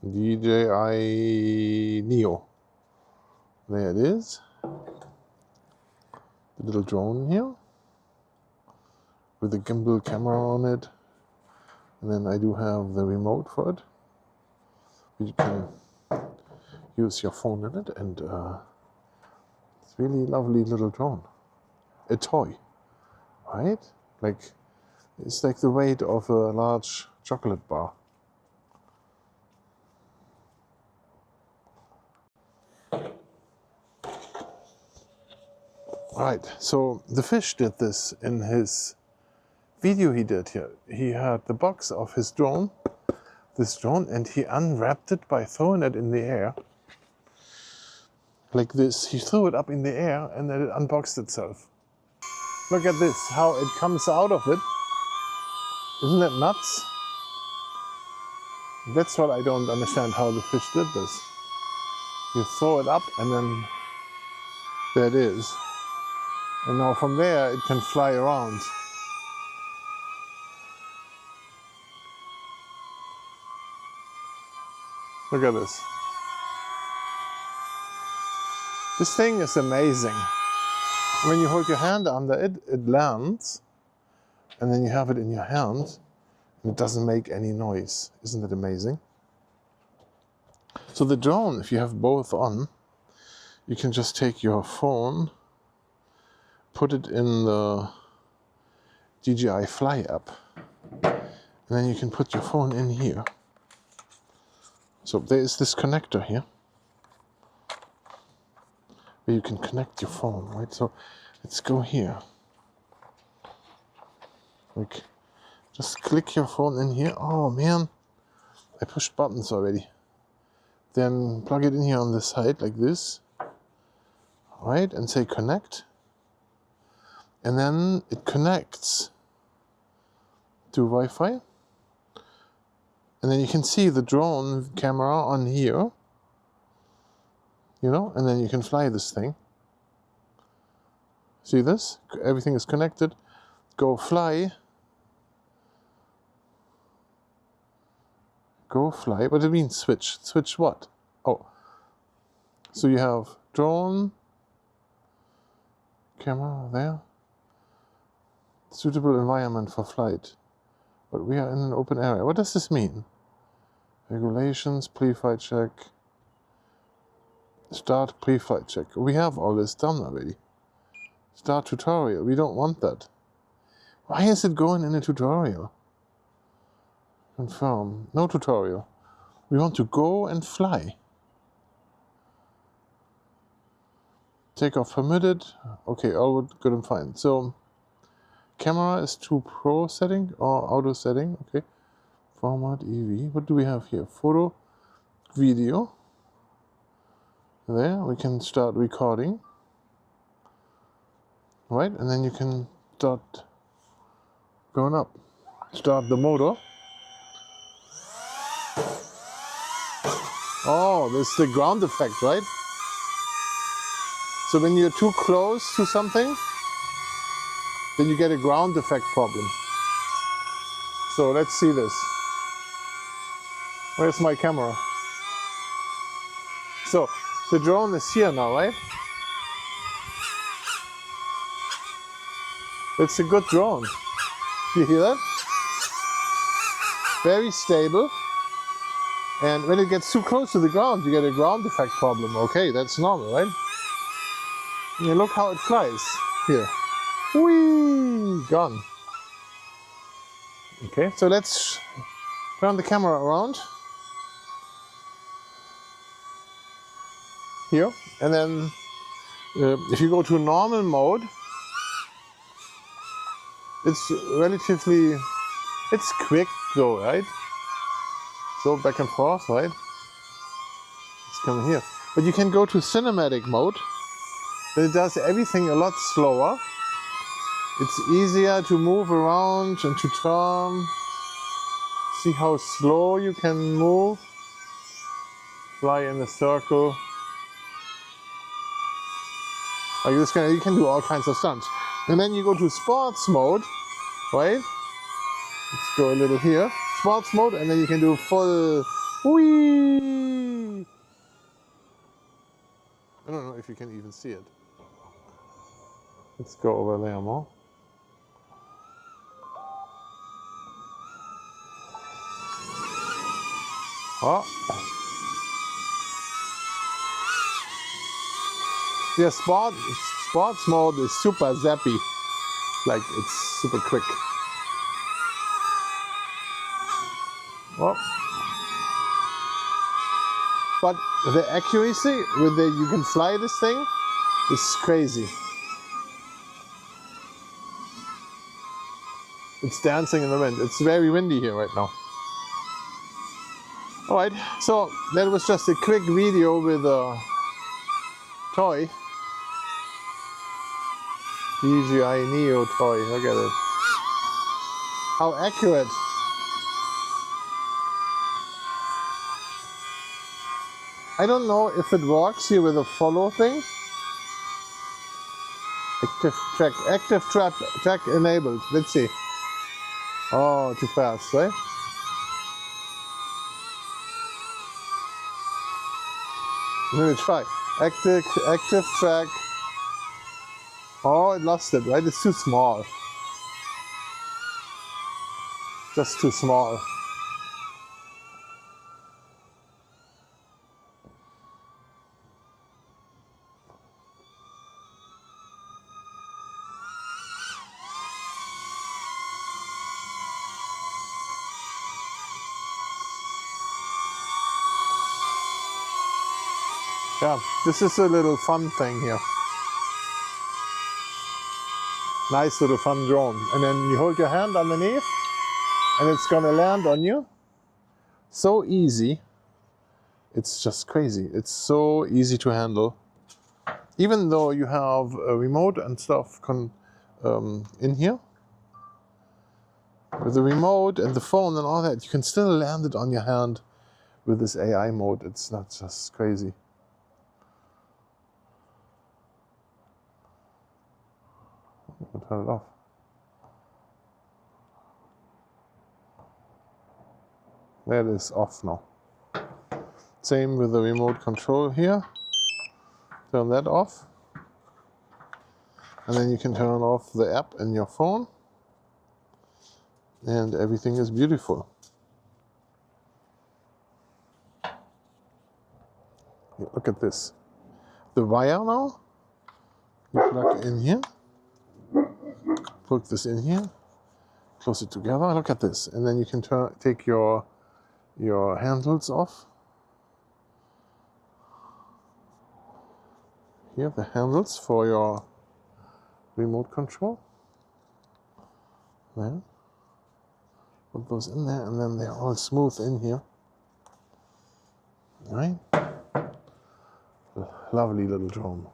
DJI Neo. There it is. The little drone here with the gimbal camera on it. And then I do have the remote for it. You can use your phone in it, and it's really lovely little drone. A toy, right? Like, it's like the weight of a large chocolate bar. Right, so the fish did this in his video he did here. He had the box of his drone, this drone, and he unwrapped it by throwing it in the air. Like this. He threw it up in the air and then it unboxed itself. Look at this, how it comes out of it. Isn't that nuts? That's what I don't understand, how the fish did this. You throw it up and then there it is. And now from there it can fly around. Look at this. This thing is amazing. When you hold your hand under it, it lands, and then you have it in your hand, and it doesn't make any noise. Isn't that amazing? So the drone, if you have both on, you can just take your phone, put it in the DJI Fly app, and then you can put your phone in here. So there is this connector here, where you can connect your phone, right? So let's go here. Like, just click your phone in here. Oh man, I pushed buttons already. Then plug it in here on the side like this, right? And say connect. And then it connects to Wi-Fi. And then you can see the drone camera on here, you know, and then you can fly this thing. See this? Everything is connected. Go fly. Go fly. What do you mean switch? Switch what? Oh. So you have drone, camera there. Suitable environment for flight. But we are in an open area. What does this mean? Regulations, pre-flight check. Start pre-flight check. We have all this done already. Start tutorial. We don't want that. Why is it going in a tutorial? Confirm. No tutorial. We want to go and fly. Takeoff permitted. Okay, all good and fine. So, camera is to pro setting or auto setting. Okay. Format EV. What do we have here? Photo, video. There, we can start recording. Right, and then you can start going up. Start the motor. Oh, this is the ground effect, right? So when you're too close to something, then you get a ground effect problem. So let's see this. Where's my camera? So the drone is here now, right? It's a good drone. You hear that? Very stable. And when it gets too close to the ground, you get a ground effect problem. Okay, that's normal, right? And look how it flies. Here. Whee! Gone. Okay, so let's turn the camera around. Here. And then if you go to normal mode, it's relatively, it's quick though, right? So back and forth, right? It's coming here. But you can go to cinematic mode. Then it does everything a lot slower. It's easier to move around and to turn. See how slow you can move. Fly in a circle. Like this kind of, you can do all kinds of stunts. And then you go to sports mode, right? Let's go a little here. Sports mode, and then you can do full Whee! I don't know if you can even see it. Let's go over there more. Oh. Yeah, sports mode is super zappy. Like, it's super quick. Oh. But the accuracy with the you can fly this thing is crazy. It's dancing in the wind. It's very windy here right now. Alright, so that was just a quick video with a toy. DJI Neo toy, look at it. How accurate. I don't know if it works here with a follow thing. Active track enabled. Let's see. Oh, too fast, right? Let me try. Active track. Oh, it lost it, right? It's too small. Just too small. Yeah, this is a little fun thing here. Nice little fun drone. And then you hold your hand underneath and it's gonna land on you. So easy. It's just crazy. It's so easy to handle. Even though you have a remote and stuff in here. With the remote and the phone and all that, you can still land it on your hand with this AI mode. It's not just crazy. I'll turn it off. That is off now. Same with the remote control here. Turn that off. And then you can turn off the app in your phone. And everything is beautiful. Look at this. The wire now, you plug in here. Plug this in here. Close it together. Look at this. And then you can take your handles off. Here, the handles for your remote control. There. Put those in there, and then they're all smooth in here. All right? Lovely little drone.